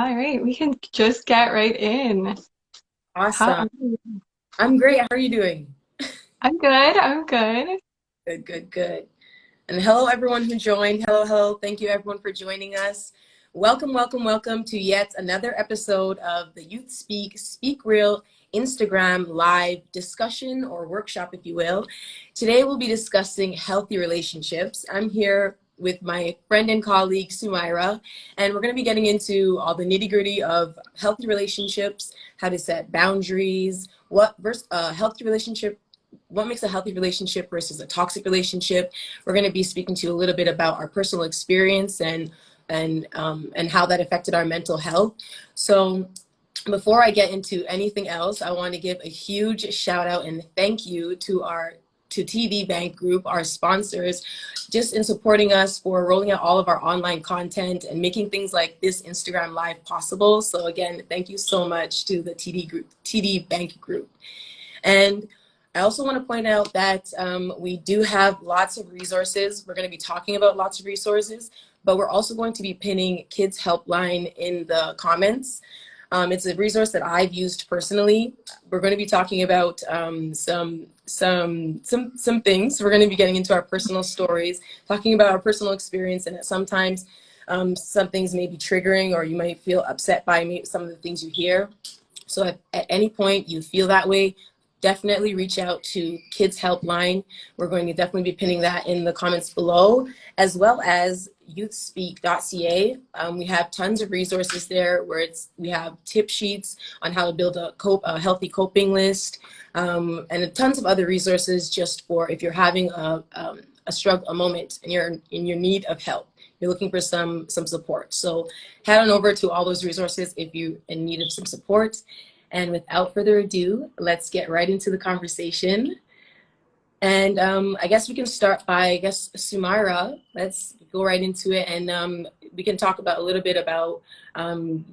All right, we can just get right in. How Awesome. are you? I'm great. How are you doing? I'm good. I'm good. Good, good, good. And hello, everyone who joined. Hello, hello. Thank you, everyone, for joining us. Welcome, welcome, welcome to yet another episode of the Youth Speak Real Instagram live discussion or workshop, if you will. Today, we'll be discussing healthy relationships. I'm here with my friend and colleague, Sumaira, and we're going to be getting into all the nitty-gritty of healthy relationships, how to set boundaries, what makes a healthy relationship versus a toxic relationship. We're going to be speaking to you a little bit about our personal experience and how that affected our mental health. So before I get into anything else, I want to give a huge shout out and thank you to TD Bank Group, our sponsors, just in supporting us for rolling out all of our online content and making things like this Instagram Live possible. So again, thank you so much to the TD Bank Group. And I also want to point out that we do have lots of resources. We're going to be talking about lots of resources, but we're also going to be pinning Kids Helpline in the comments. It's a resource that I've used personally. We're going to be talking about some things. We're going to be getting into our personal stories, talking about our personal experience, and that sometimes some things may be triggering, or you might feel upset by some of the things you hear. So if at any point you feel that way, definitely reach out to Kids Helpline. We're going to definitely be pinning that in the comments below, as well as youthspeak.ca. We have tons of resources there where we have tip sheets on how to build a healthy coping list, and tons of other resources just for if you're having a moment and you're in your need of help. You're looking for some support. So head on over to all those resources if you're in need of some support. And without further ado, let's get right into the conversation. And I guess we can start by, Sumaira, let's go right into it. And we can talk about a little bit about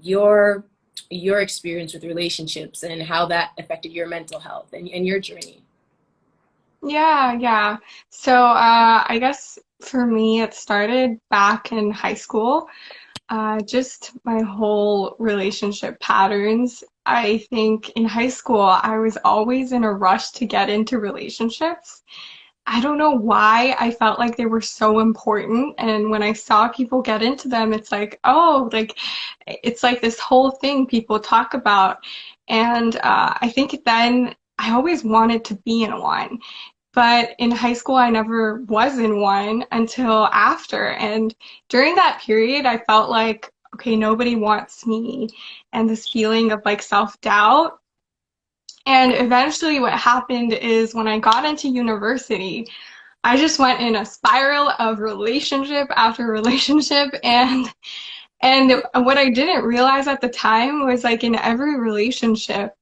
your experience with relationships and how that affected your mental health and your journey. Yeah. So I guess for me, it started back in high school. Just my whole relationship patterns. I think in high school, I was always in a rush to get into relationships. I don't know why I felt like they were so important. And when I saw people get into them, it's like, oh, like it's like this whole thing people talk about. And I think then I always wanted to be in one. But in high school, I never was in one until after. And during that period, I felt like, okay, nobody wants me. And this feeling of like self-doubt. And eventually, what happened is when I got into university, I just went in a spiral of relationship after relationship. And what I didn't realize at the time was like in every relationship,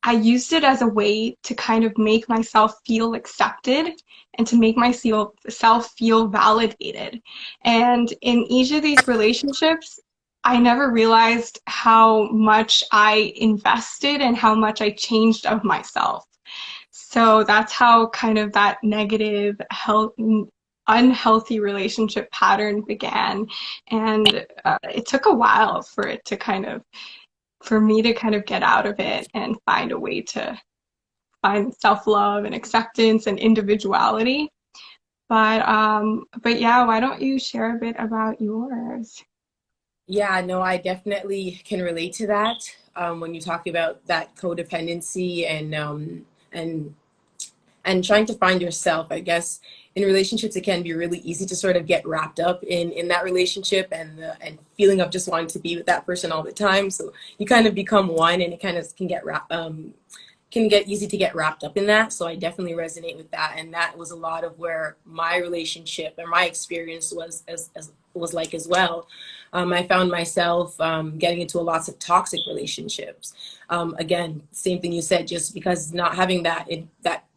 I used it as a way to kind of make myself feel accepted and to make myself feel validated. And in each of these relationships, I never realized how much I invested and how much I changed of myself. So that's how kind of that negative, unhealthy relationship pattern began. And it took a while for me to kind of get out of it and find a way to find self-love and acceptance and individuality. But yeah, why don't you share a bit about yours? Yeah, no, I definitely can relate to that. When you talk about that codependency and and trying to find yourself, I guess in relationships it can be really easy to sort of get wrapped up in that relationship and the and feeling of just wanting to be with that person all the time. So you kind of become one, and it kind of can get easy to get wrapped up in that. So I definitely resonate with that, and that was a lot of where my relationship or my experience was like as well. I found myself getting into lots of toxic relationships. Again, same thing you said, just because not having that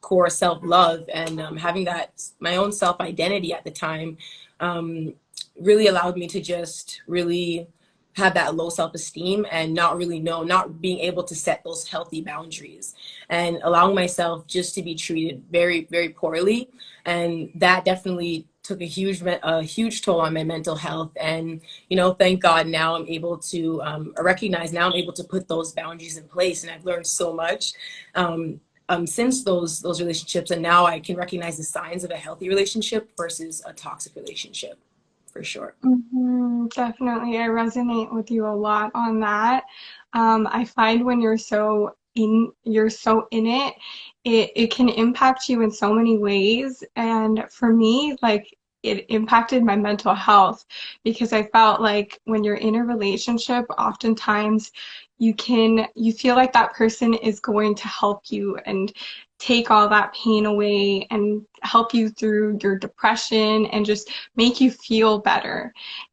core self-love and having that my own self-identity at the time really allowed me to just really have that low self-esteem and not being able to set those healthy boundaries and allowing myself just to be treated very, very poorly. And that definitely took a huge toll on my mental health. And thank God now I'm able to recognize. Now I'm able to put those boundaries in place, and I've learned so much since those relationships. And now I can recognize the signs of a healthy relationship versus a toxic relationship, for sure. Definitely, I resonate with you a lot on that. I find when you're so in it, it can impact you in so many ways. And for me, like it impacted my mental health because I felt like when you're in a relationship, oftentimes you feel like that person is going to help you and take all that pain away and help you through your depression and just make you feel better.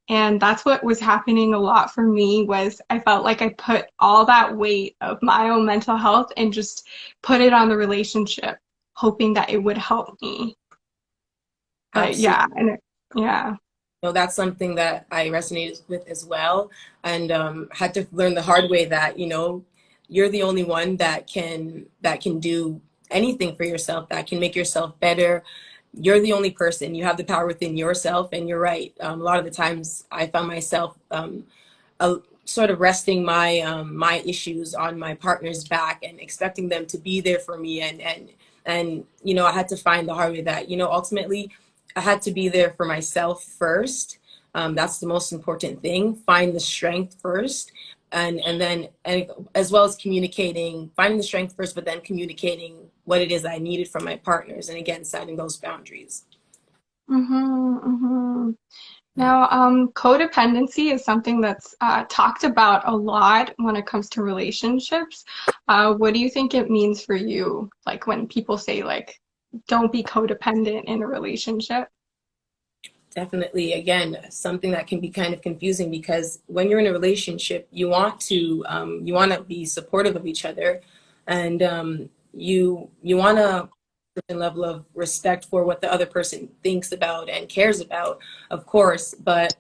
And that's what was happening a lot for me was I felt like I put all that weight of my own mental health and just put it on the relationship, hoping that it would help me. But Absolutely. yeah, yeah. That's something that I resonated with as well, and had to learn the hard way that you're the only one that can do anything for yourself, that can make yourself better. You're the only person. You have the power within yourself, and you're right. A lot of the times, I found myself sort of resting my issues on my partner's back and expecting them to be there for me, and I had to find the hard way that ultimately I had to be there for myself first. That's the most important thing. Find the strength first, and then and as well as communicating, finding the strength first, but then communicating what it is I needed from my partners, and again setting those boundaries. Mm-hmm. Now, codependency is something that's talked about a lot when it comes to relationships. What do you think it means for you? Like when people say like, don't be codependent in a relationship? Definitely, again, something that can be kind of confusing because when you're in a relationship, you want to be supportive of each other, and you want a certain level of respect for what the other person thinks about and cares about, of course. But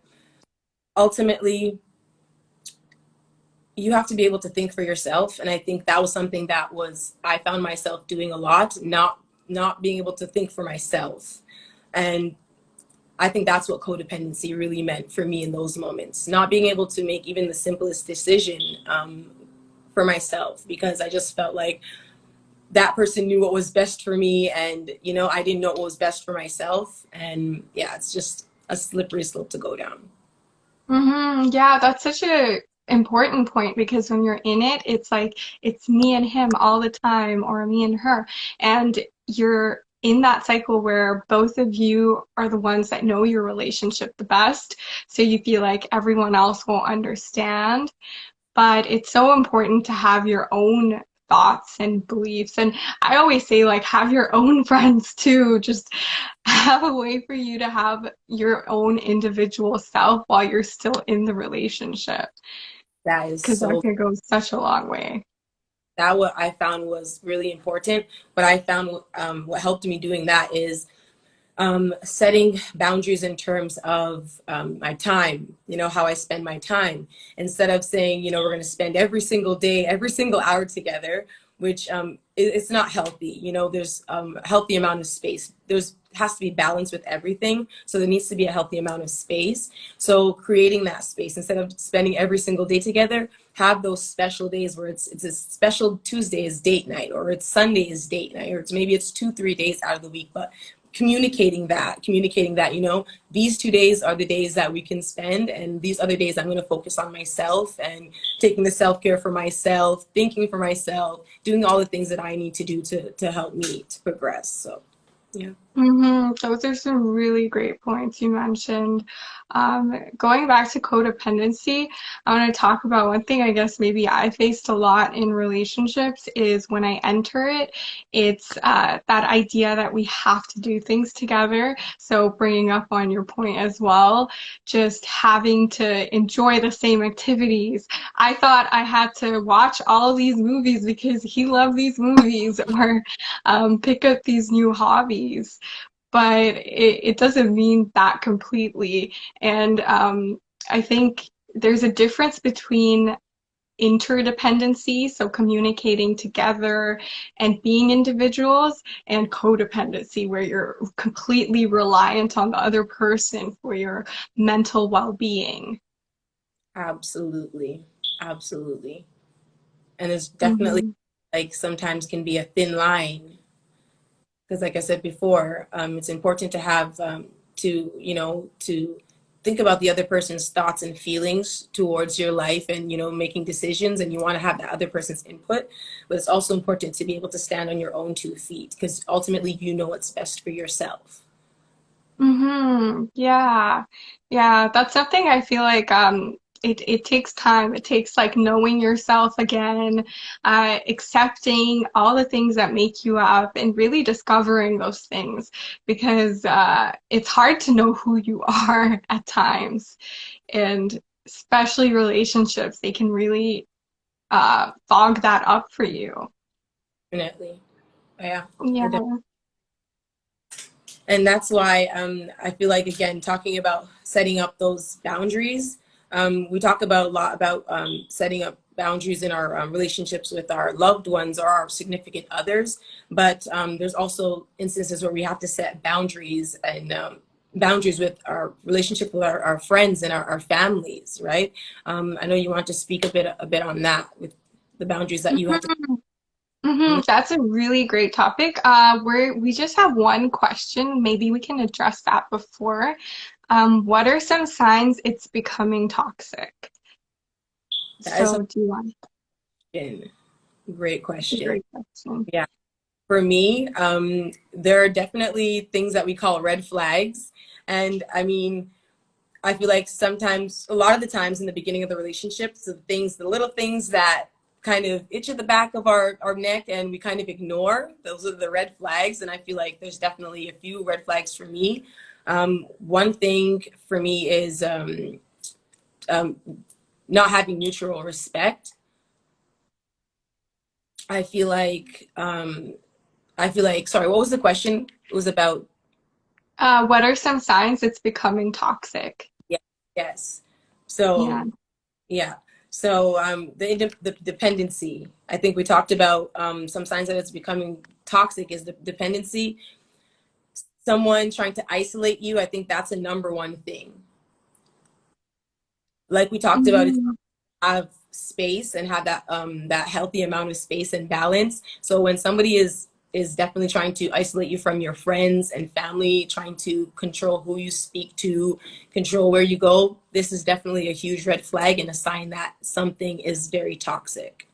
ultimately, you have to be able to think for yourself, and I think that was something that was I found myself doing a lot, not being able to think for myself. And I think that's what codependency really meant for me in those moments. Not being able to make even the simplest decision for myself because I just felt like that person knew what was best for me, and I didn't know what was best for myself. And yeah, it's just a slippery slope to go down. Yeah, that's such a important point because when you're in it, it's like it's me and him all the time or me and her. And you're in that cycle where both of you are the ones that know your relationship the best. So you feel like everyone else won't understand. But it's so important to have your own thoughts and beliefs. And I always say, like, have your own friends too. Just have a way for you to have your own individual self while you're still in the relationship, That is because that so can go such a long way. that what I found was really important. But I found what helped me doing that is setting boundaries in terms of my time, how I spend my time, instead of saying, we're going to spend every single day, every single hour together, which it's not healthy. There's a healthy amount of space. There's has to be balance with everything. So there needs to be a healthy amount of space. So creating that space instead of spending every single day together, have those special days where it's a special Tuesday is date night, or it's Sunday is date night, or maybe it's 2-3 days out of the week, but communicating that these 2 days are the days that we can spend, and these other days I'm going to focus on myself and taking the self-care for myself, thinking for myself, doing all the things that I need to do to help me to progress. So yeah. Those are some really great points you mentioned. Going back to codependency, I want to talk about one thing I guess maybe I faced a lot in relationships is when I enter it, it's that idea that we have to do things together. So bringing up on your point as well, just having to enjoy the same activities. I thought I had to watch all these movies because he loved these movies or pick up these new hobbies, but it doesn't mean that completely. And I think there's a difference between interdependency, so communicating together and being individuals, and codependency, where you're completely reliant on the other person for your mental well-being. Absolutely. Absolutely. And there's definitely Mm-hmm. like sometimes can be a thin line because like I said before, it's important to have to think about the other person's thoughts and feelings towards your life and making decisions, and you want to have the other person's input, but it's also important to be able to stand on your own 2 feet because ultimately you know what's best for yourself. Mm-hmm. Yeah. Yeah. That's something I feel like it takes time. It takes like knowing yourself again, accepting all the things that make you up and really discovering those things because it's hard to know who you are at times. And especially relationships, they can really fog that up for you. Definitely. Yeah. Yeah. And that's why I feel like, again, talking about setting up those boundaries, we talk about a lot about setting up boundaries in our relationships with our loved ones or our significant others. But there's also instances where we have to set boundaries and boundaries with our relationship with our friends and our families, right? I know you want to speak a bit on that with the boundaries that you have to. That's a really great topic. We just have one question. Maybe we can address that before. What are some signs it's becoming toxic? That is a So, do you want? question. Great It's a question. great question. Yeah. For me, there are definitely things that we call red flags. And I mean, I feel like sometimes, a lot of the times in the beginning of the relationships, the little things that kind of itch at the back of our neck and we kind of ignore, those are the red flags. And I feel like there's definitely a few red flags for me. One thing for me is um, not having mutual respect. I feel like, sorry, what was the question? It was about. What are some signs it's becoming toxic? Yeah, yes. Yeah. So, yeah. So, the dependency. I think we talked about some signs that it's becoming toxic is the dependency. Someone trying to isolate you. I think that's a number one thing. Like we talked about, it's Mhm. have space and have that healthy amount of space and balance. So when somebody is definitely trying to isolate you from your friends and family, trying to control who you speak to, control where you go, this is definitely a huge red flag and a sign that something is very toxic.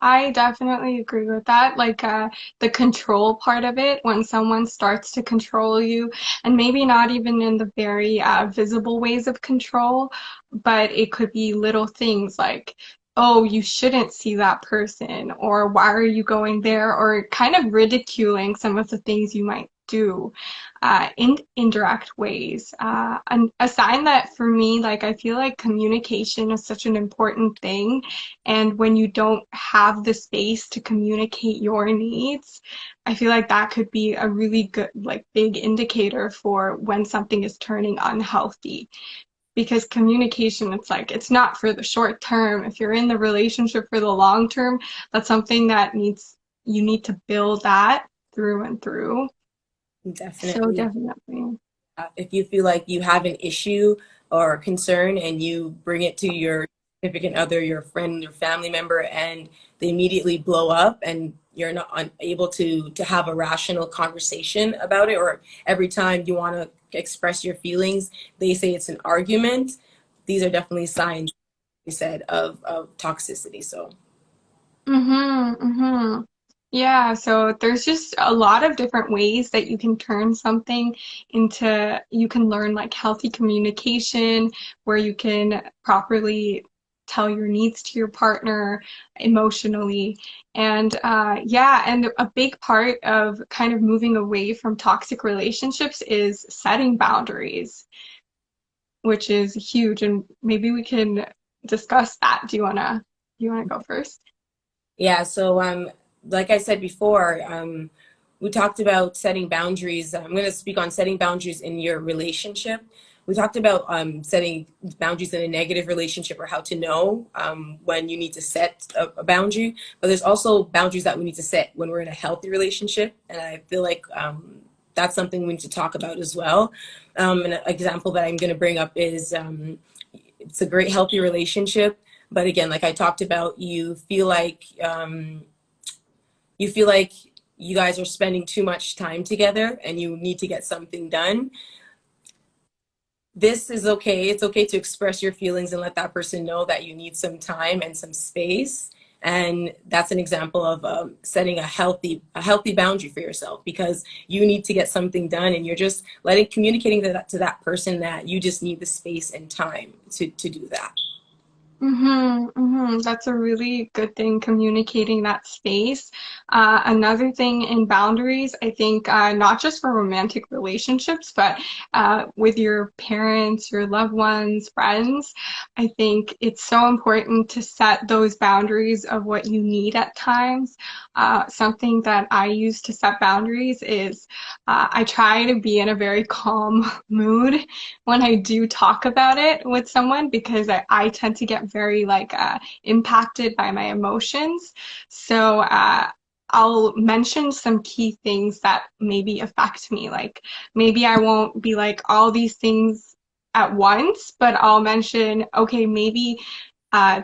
I definitely agree with that. Like the control part of it, when someone starts to control you, and maybe not even in the very visible ways of control, but it could be little things like, oh, you shouldn't see that person, or why are you going there, or kind of ridiculing some of the things you might do in indirect ways. And a sign that for me, like I feel like communication is such an important thing, and when you don't have the space to communicate your needs, I feel like that could be a really good, like, big indicator for when something is turning unhealthy. Because communication, it's like, it's not for the short term. If you're in the relationship for the long term, that's something that you need to build that through and through. So Definitely. definitely. If you feel like you have an issue or a concern and you bring it to your significant other, your friend, your family member, and they immediately blow up and you're not able to have a rational conversation about it, or every time you want to express your feelings, they say it's an argument, these are definitely signs, you said, of toxicity. So Mm-hmm, mm-hmm. Yeah, so there's just a lot of different ways that you can turn something into, you can learn like healthy communication, where you can properly tell your needs to your partner emotionally. And yeah, and a big part of kind of moving away from toxic relationships is setting boundaries, which is huge. And maybe we can discuss that. Do you wanna go first? yeah, so like I said before, we talked about setting boundaries. I'm going to speak on setting boundaries in your relationship. we talked about setting boundaries in a negative relationship, or how to know when you need to set a boundary. But there's also boundaries that we need to set when we're in a healthy relationship, and I feel like that's something we need to talk about as well. An example that I'm going to bring up is it's a great healthy relationship, but again, like I talked about, you feel like you guys are spending too much time together and you need to get something done. This is okay. It's okay to express your feelings and let that person know that you need some time and some space. And that's an example of setting a healthy boundary for yourself, because you need to get something done, and you're just communicating to that person that you just need the space and time to do that. That's a really good thing, communicating that space. Another thing in boundaries, I think, not just for romantic relationships, but with your parents, your loved ones, friends, I think it's so important to set those boundaries of what you need at times. Something that I use to set boundaries is I try to be in a very calm mood when I do talk about it with someone, because I tend to get very like impacted by my emotions. So I'll mention some key things that maybe affect me. Like maybe I won't be like all these things at once, but I'll mention, okay, maybe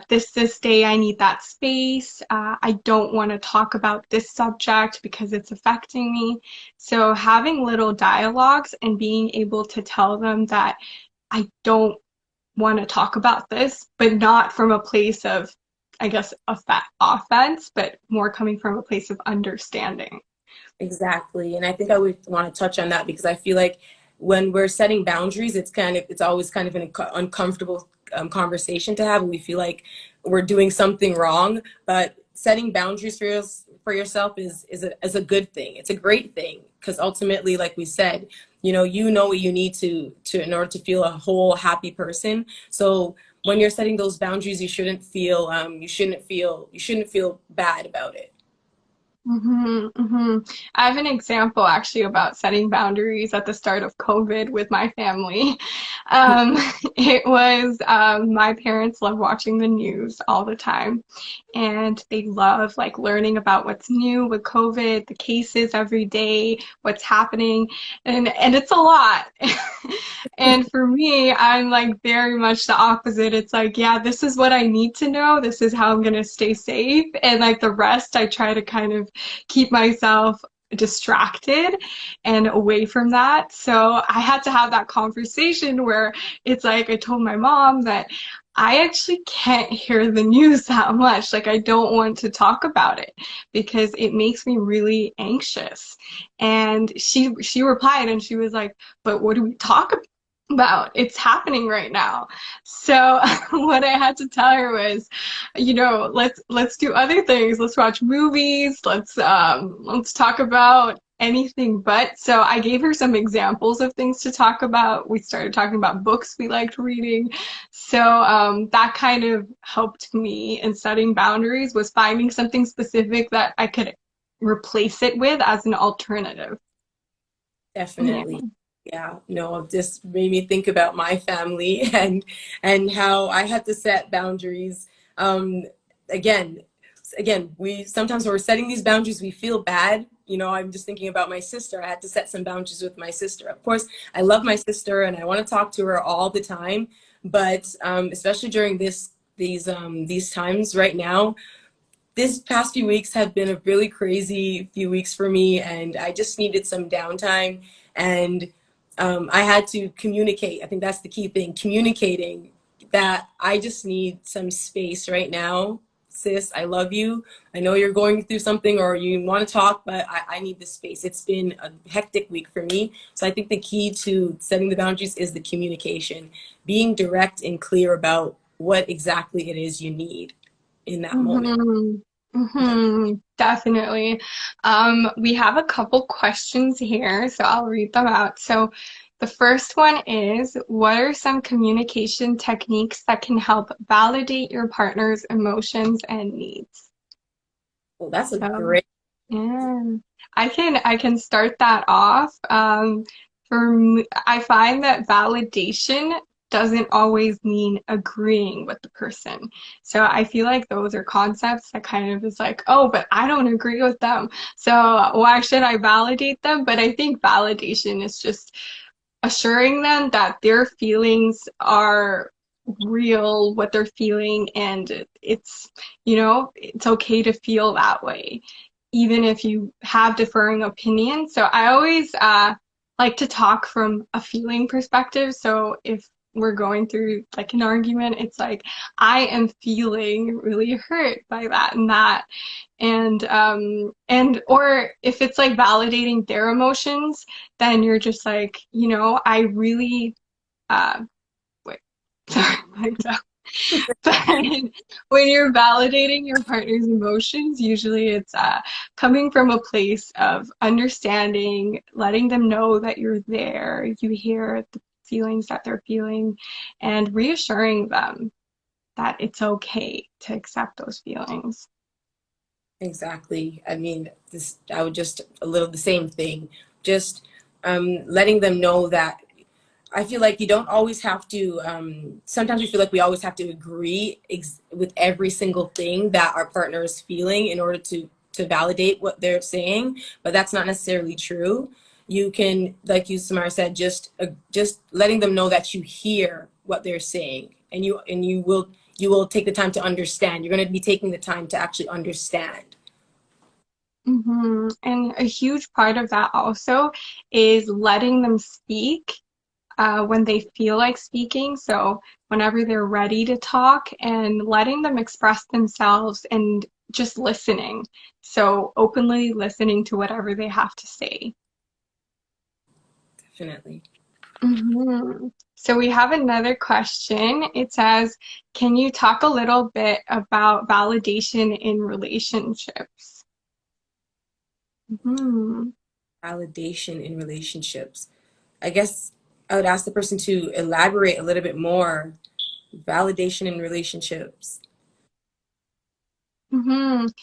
this day I need that space. I don't want to talk about this subject because it's affecting me. So having little dialogues and being able to tell them that I don't want to talk about this, but not from a place of, I guess, offense, but more coming from a place of understanding. Exactly. And I think I would want to touch on that, because I feel like when we're setting boundaries, it's always kind of an uncomfortable conversation to have. We feel like we're doing something wrong, but setting boundaries for yourself is a good thing. It's a great thing, because ultimately, like we said, you know what you need to in order to feel a whole happy person. So when you're setting those boundaries, you shouldn't feel bad about it. I have an example actually about setting boundaries at the start of COVID with my family. Um, it was my parents love watching the news all the time, and they love like learning about what's new with COVID, the cases every day, what's happening, and it's a lot. And for me, I'm like very much the opposite. It's like, yeah, this is what I need to know. This is how I'm gonna stay safe. And like the rest, I try to kind of keep myself distracted and away from that. So I had to have that conversation where it's like I told my mom that I actually can't hear the news that much. Like I don't want to talk about it because it makes me really anxious. And she replied and she was like, "But what do we talk about? It's happening right now." So what I had to tell her was, let's do other things. Let's watch movies. Let's talk about anything but. So I gave her some examples of things to talk about. We started talking about books we liked reading. So that kind of helped me in setting boundaries, was finding something specific that I could replace it with as an alternative. Yeah. Definitely. Yeah, no, it just made me think about my family and how I had to set boundaries. Um, again, we sometimes when we're setting these boundaries, we feel bad. I'm just thinking about my sister. I had to set some boundaries with my sister. Of course, I love my sister and I want to talk to her all the time, but especially during these times right now, this past few weeks have been a really crazy few weeks for me, and I just needed some downtime. And I had to communicate. I think that's the key thing, communicating that I just need some space right now. Sis, I love you. I know you're going through something or you want to talk, but I need the space. It's been a hectic week for me. So I think the key to setting the boundaries is the communication, being direct and clear about what exactly it is you need in that moment. Definitely. We have a couple questions here, so I'll read them out. So the first one is, what are some communication techniques that can help validate your partner's emotions and needs? Well, that's a So great. yeah, I can start that off. For me, I find that validation doesn't always mean agreeing with the person. So I feel like those are concepts that kind of is like, oh, but I don't agree with them. So why should I validate them? But I think validation is just assuring them that their feelings are real, what they're feeling, and it's okay to feel that way, even if you have differing opinions. So I always like to talk from a feeling perspective. So if we're going through like an argument, it's like I am feeling really hurt by that and that, and or if it's like validating their emotions, then you're just like, I really uh wait, sorry, but when you're validating your partner's emotions, usually it's coming from a place of understanding, letting them know that you're there, you hear the feelings that they're feeling, and reassuring them that it's okay to accept those feelings. Exactly. I mean, this, I would just a little the same thing. Just letting them know that I feel like you don't always have to, sometimes we feel like we always have to agree with every single thing that our partner is feeling in order to validate what they're saying, but that's not necessarily true. You can, like you, Samara said, just letting them know that you hear what they're saying, and you will take the time to understand. You're going to be taking the time to actually understand. And a huge part of that also is letting them speak when they feel like speaking. So whenever they're ready to talk, and letting them express themselves and just listening. So openly listening to whatever they have to say. Definitely. So we have another question. It says, can you talk a little bit about validation in relationships? Mhm. Validation in relationships. I guess I would ask the person to elaborate a little bit more. Validation in relationships.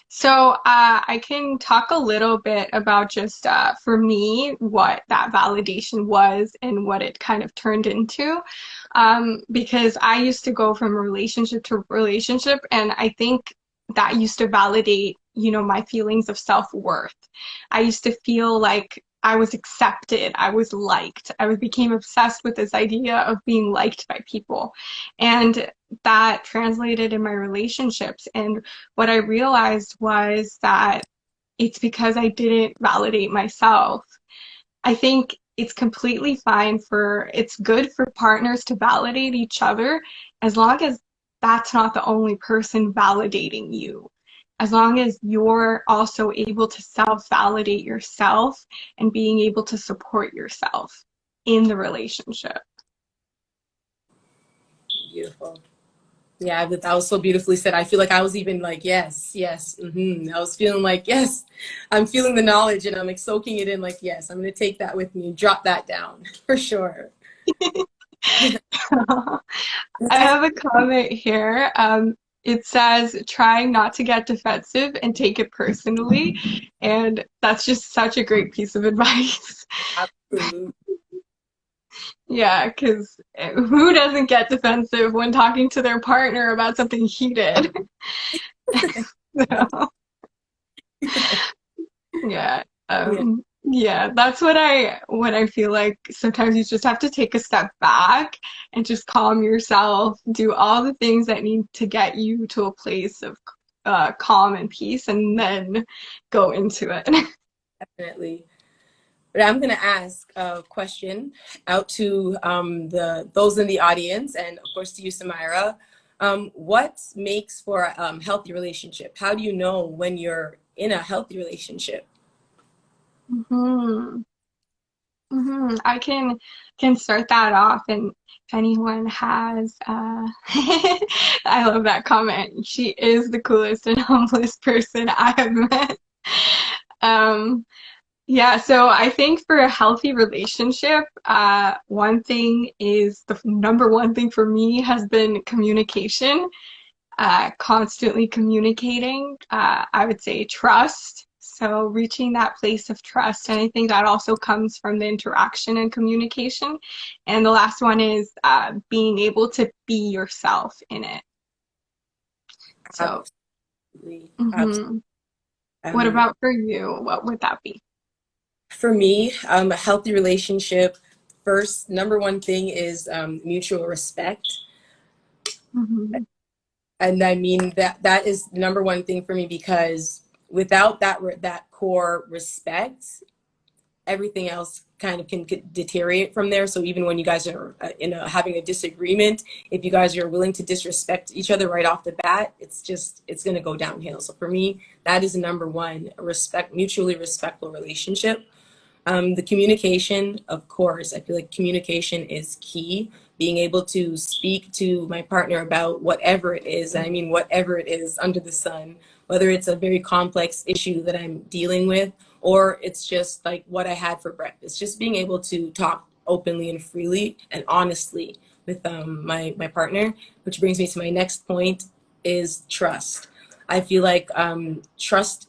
So I can talk a little bit about just for me what that validation was and what it kind of turned into. Because I used to go from relationship to relationship, and I think that used to validate, my feelings of self-worth. I used to feel like I was accepted, I was liked. Became obsessed with this idea of being liked by people. And that translated in my relationships. And what I realized was that it's because I didn't validate myself. I think it's good for partners to validate each other as long as that's not the only person validating you. As long as you're also able to self validate yourself and being able to support yourself in the relationship. Beautiful. Yeah, that was so beautifully said. I feel like I was even like, yes, yes. I was feeling like, yes, I'm feeling the knowledge and I'm like soaking it in like, yes, I'm going to take that with me, drop that down for sure. I have a comment here. It says, trying not to get defensive and take it personally. And that's just such a great piece of advice. Absolutely. Yeah, because who doesn't get defensive when talking to their partner about something heated? So, yeah. Yeah, Yeah, that's what I feel like. Sometimes you just have to take a step back and just calm yourself, do all the things that need to get you to a place of calm and peace, and then go into it. definitely. But I'm going to ask a question out to the those in the audience, and of course to you, Samira. What makes for a healthy relationship? How do you know when you're in a healthy relationship? hmm I can start that off, and if anyone has, I love that comment. She is the coolest and humblest person I have met. Um, yeah, so I think for a healthy relationship, one thing is the number one thing for me has been communication, constantly communicating. I would say trust. So reaching that place of trust. And I think that also comes from the interaction and communication. And the last one is being able to be yourself in it. So, Absolutely. mhm. What Um, about for you? What would that be? for me, a healthy relationship, first, number one thing is mutual respect. Mhm. And I mean that is number one thing for me, because without that core respect, everything else kind of can deteriorate from there. So even when you guys are having a disagreement, if you guys are willing to disrespect each other right off the bat, it's going to go downhill. So for me, that is number one: a mutually respectful relationship. The communication, of course, I feel like communication is key. Being able to speak to my partner about whatever it is, I mean, whatever it is under the sun, whether it's a very complex issue that I'm dealing with, or it's just like what I had for breakfast. Just being able to talk openly and freely and honestly with my partner, which brings me to my next point is trust. I feel like trust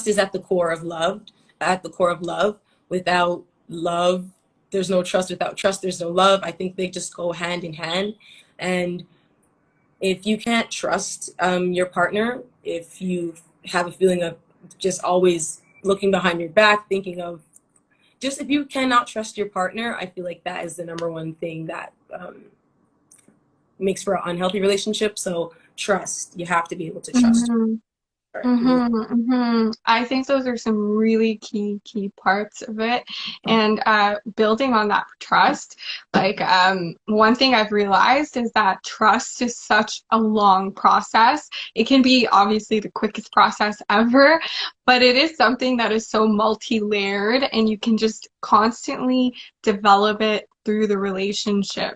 is at the core of love. At the core of love. Without love, there's no trust. Without trust, there's no love. I think they just go hand in hand. And if you can't trust your partner, if you have a feeling of just always looking behind your back, thinking of just if you cannot trust your partner, I feel like that is the number one thing that makes for an unhealthy relationship. So trust. You have to be able to trust. Mhm. I think those are some really key parts of it. And building on that trust, like one thing I've realized is that trust is such a long process. It can be obviously the quickest process ever, but it is something that is so multi-layered and you can just constantly develop it through the relationship.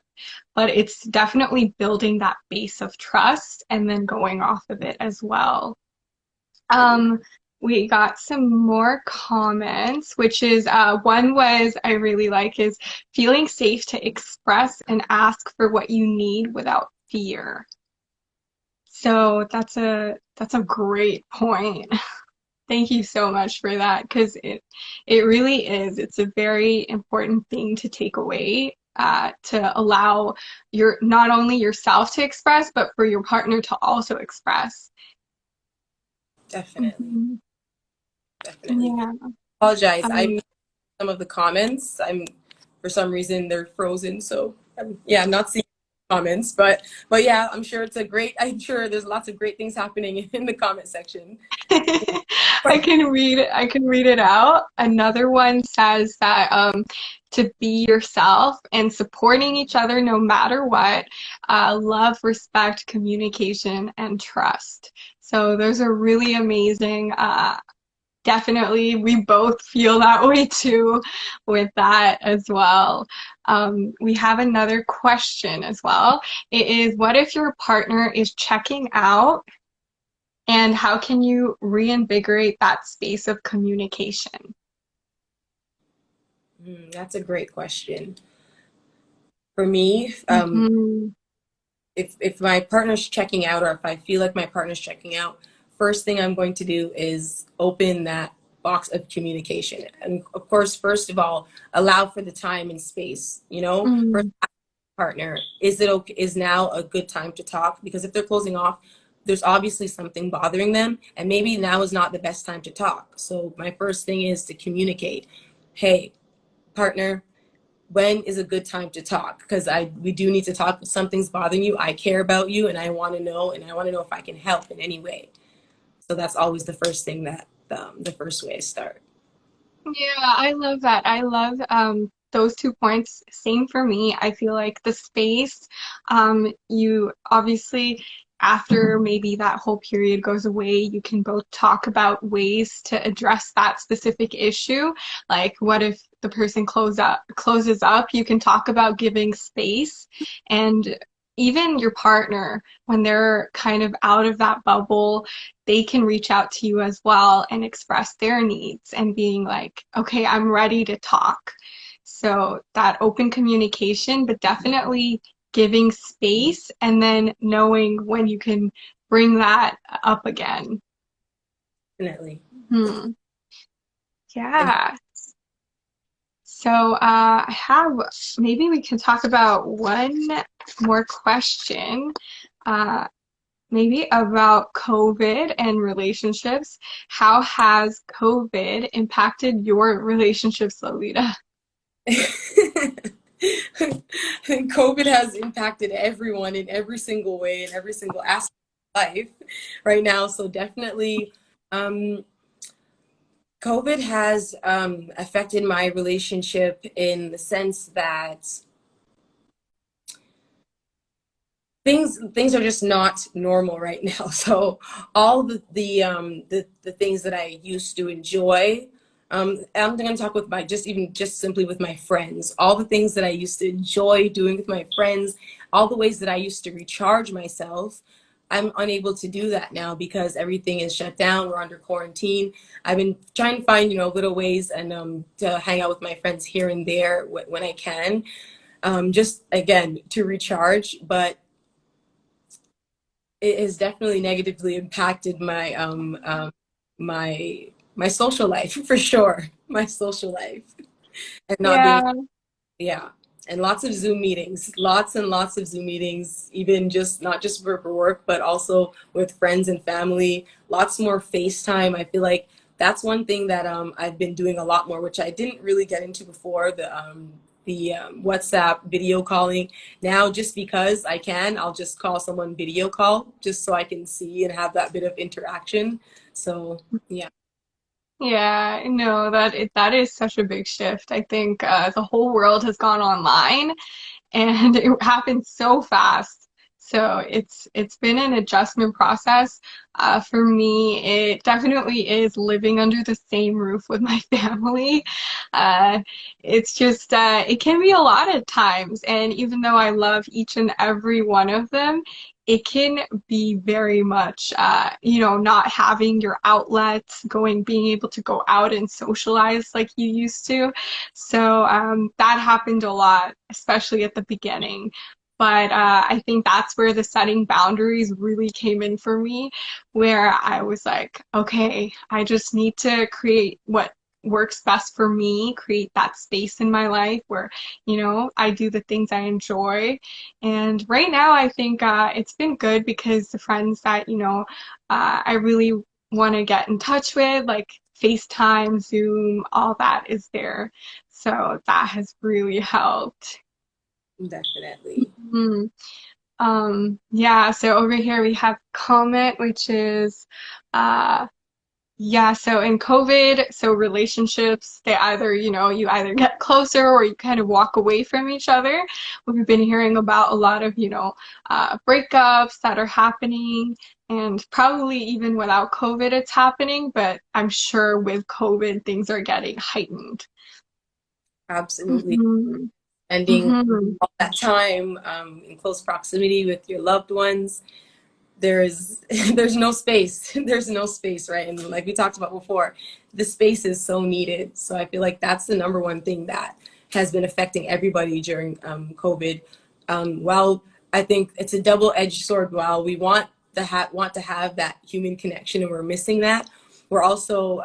But it's definitely building that base of trust and then going off of it as well. Um, we got some more comments, which is one was I really like is feeling safe to express and ask for what you need without fear. So that's a great point. Thank you so much for that because it really is. It's a very important thing to take away. To allow your not only yourself to express, but for your partner to also express. Definitely. Mhm. Definitely. Yeah. Apologize. I Um, missed some of the comments. I'm for some reason they're frozen, so yeah, I'm not seeing comments. But yeah, I'm sure it's a great. I'm sure there's lots of great things happening in the comment section. I can read it out. Another one says that to be yourself and supporting each other no matter what, love, respect, communication, and trust. So those are really amazing. Definitely, we both feel that way too with that as well. We have another question as well. It is, what if your partner is checking out and how can you reinvigorate that space of communication? That's a great question. For me, Mm-hmm. if my partner's checking out, or if I feel like my partner's checking out, first thing I'm going to do is open that box of communication. And of course, first of all, allow for the time and space. First Mm-hmm. partner, is it okay, is now a good time to talk? Because if they're closing off, there's obviously something bothering them, and maybe now is not the best time to talk. So my first thing is to communicate. Hey, partner, when is a good time to talk? Because we do need to talk. If something's bothering you, I care about you, and I want to know, if I can help in any way. So that's always the first thing that the first way I start. Yeah, I love that. I love those 2 points. Same for me. I feel like the space, you obviously, after maybe that whole period goes away, you can both talk about ways to address that specific issue. Like, what if the person closes up? You can talk about giving space and even your partner when they're kind of out of that bubble they can reach out to you as well and express their needs and being like, okay, I'm ready to talk. So that open communication, but definitely giving space and then knowing when you can bring that up again. Definitely. Hmm. Yeah. So I have, maybe we can talk about one more question, uh, maybe about COVID and relationships. How has COVID impacted your relationships, Lolita? COVID has impacted everyone in every single way, in every single aspect of life right now. So definitely, um, COVID has affected my relationship in the sense that things are just not normal right now. So all the things that I used to enjoy, I'm going to talk with my just simply with my friends. All the things that I used to enjoy doing with my friends, all the ways that I used to recharge myself. I'm unable to do that now because everything is shut down. We're under quarantine. I've been trying to find, little ways and to hang out with my friends here and there when I can, just again to recharge. But it has definitely negatively impacted my social life for sure. My social life and not being, Yeah, yeah, and lots of Zoom meetings, lots and lots of Zoom meetings, even just not just for work, but also with friends and family. Lots more FaceTime. I feel like that's one thing that I've been doing a lot more, which I didn't really get into before. The WhatsApp video calling. Now, just because I can, I'll just call someone video call just so I can see and have that bit of interaction. So yeah. yeah, no, that is such a big shift. I think the whole world has gone online, and it happened so fast. So it's been an adjustment process. For me, it definitely is living under the same roof with my family. Uh, it's just it can be a lot at times, and even though I love each and every one of them, it can be very much, not having your outlets, being able to go out and socialize like you used to. So that happened a lot, especially at the beginning. But I think that's where the setting boundaries really came in for me, where I was like, okay, I just need to create what works best for me, create that space in my life where, I do the things I enjoy. And right now, I think it's been good because the friends that, I really want to get in touch with, like FaceTime, Zoom, all that is there. So that has really helped. Definitely. Mhm. Yeah, so over here we have comment, which is, uh, yeah, so in COVID, so relationships, they either, you either get closer or you kind of walk away from each other. We've been hearing about a lot of, breakups that are happening, and probably even without COVID, it's happening, but I'm sure with COVID, things are getting heightened. Absolutely. Hmm. Ending Hmm. all that time in close proximity with your loved ones, there is there's no space. There's no space, right? And like we talked about before, the space is so needed. So I feel like that's the number one thing that has been affecting everybody during COVID. While I think it's a double-edged sword, while we want to have that human connection and we're missing that, we're also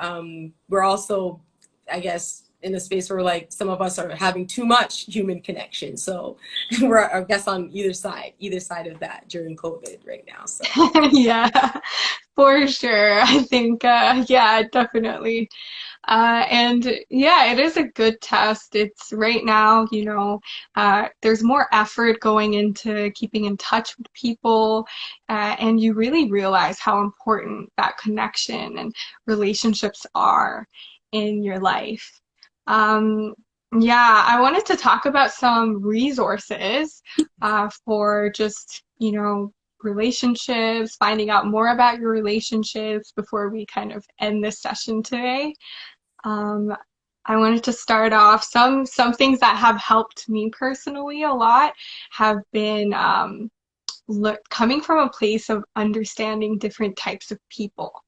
I guess in a space where like some of us are having too much human connection. So we're I guess on either side of that during COVID right now. So Yeah, for sure. I think, yeah, definitely. And yeah, it is a good test. It's right now, there's more effort going into keeping in touch with people, and you really realize how important that connection and relationships are in your life. Um, yeah, I wanted to talk about some resources for just, relationships, finding out more about your relationships before we kind of end this session today. Um, I wanted to start off some things that have helped me personally a lot have been coming from a place of understanding different types of people.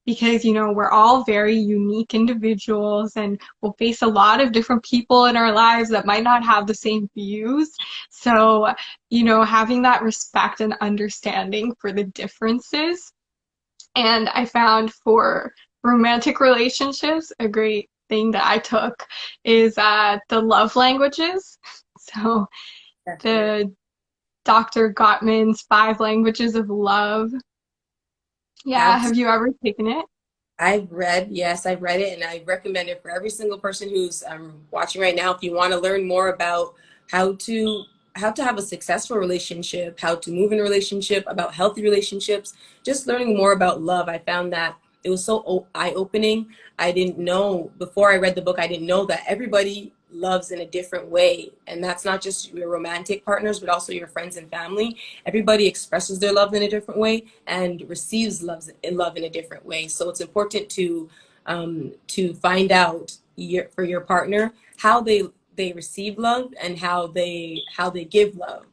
Because, we're all very unique individuals and we'll face a lot of different people in our lives that might not have the same views. So, having that respect and understanding for the differences. And I found for romantic relationships, a great thing that I took is the love languages. So Definitely. the Dr. Gottman's Five Languages of Love. Yeah, have you ever taken it? I've read, yes, I've read it, and I recommend it for every single person who's watching right now. If you want to learn more about how to how to have a successful relationship, how to move in a relationship, about healthy relationships, just learning more about love. I found that it was so eye-opening. I didn't know before I read the book, I didn't know that everybody loves in a different way, and that's not just your romantic partners, but also your friends and family. Everybody expresses their love in a different way and receives love in a different way. So it's important to find out for your partner how they receive love and how they give love.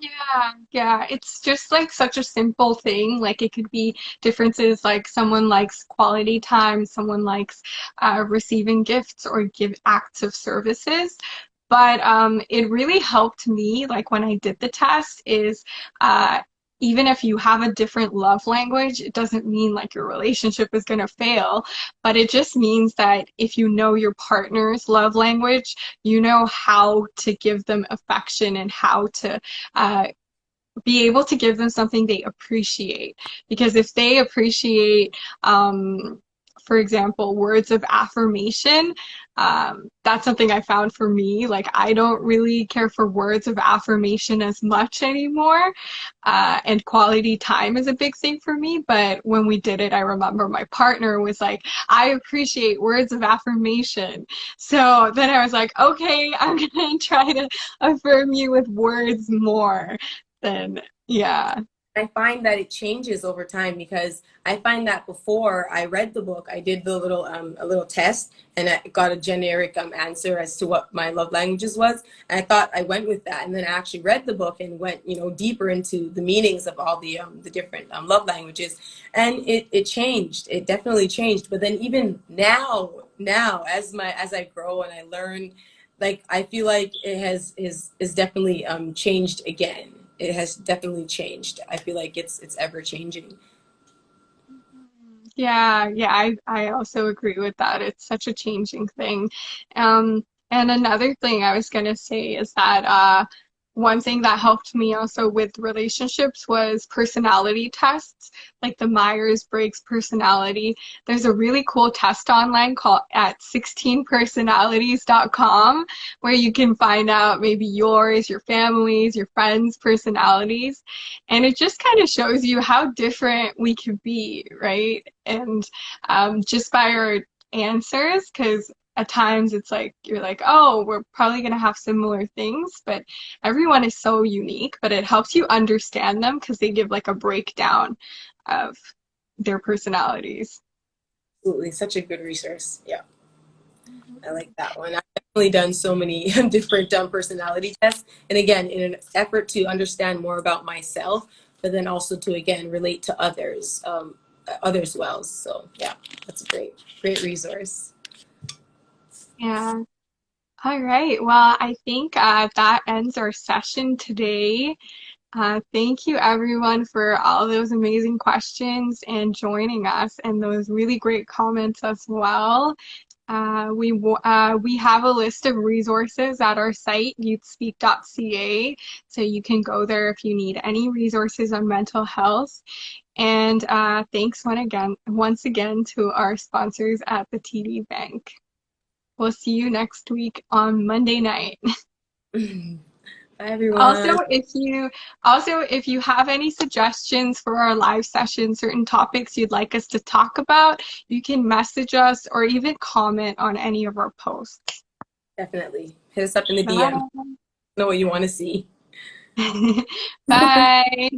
Yeah, yeah, it's just like such a simple thing. Like it could be differences like someone likes quality time, someone likes receiving gifts or give acts of services. But it really helped me, like when I did the test, is uh, even if you have a different love language, it doesn't mean like your relationship is going to fail, but it just means that if you know your partner's love language, you know how to give them affection and how to uh, be able to give them something they appreciate. Because if they appreciate, for example, words of affirmation, that's something I found for me. Like, I don't really care for words of affirmation as much anymore. And quality time is a big thing for me. But when we did it, I remember my partner was like, I appreciate words of affirmation. So then I was like, okay, I'm going to try to affirm you with words more. Then yeah. I find that it changes over time because I find that before I read the book, I did the little a little test and I got a generic answer as to what my love languages was. And I thought I went with that, and then I actually read the book and went deeper into the meanings of all the different love languages, and it changed. It definitely changed. But then even now as I grow and I learn, like I feel like it has is definitely changed again. It has definitely changed. I feel like it's ever changing. Yeah, yeah, I also agree with that. It's such a changing thing. And another thing I was gonna say is that one thing that helped me also with relationships was personality tests, like the Myers-Briggs personality. There's a really cool test online called at 16personalities.com where you can find out maybe yours, your family's, your friends' personalities. And it just kind of shows you how different we could be, right? And just by our answers, because at times it's like you're like, oh, we're probably going to have similar things, but everyone is so unique. But it helps you understand them because they give like a breakdown of their personalities. Absolutely, such a good resource. Yeah, I like that one. I've definitely done so many different personality tests, and again, in an effort to understand more about myself, but then also to again relate to others well. So yeah, that's a great resource. Yeah. All right. Well, I think that ends our session today. Thank you, everyone, for all those amazing questions and joining us, and those really great comments as well. We have a list of resources at our site, youthspeak.ca, so you can go there if you need any resources on mental health. And thanks once again to our sponsors at the TD Bank. We'll see you next week on Monday night. Bye, Also, everyone. if you have any suggestions for our live session, certain topics you'd like us to talk about, you can message us or even comment on any of our posts. Definitely hit us up in the DM. Bye. Know what you want to see. Bye.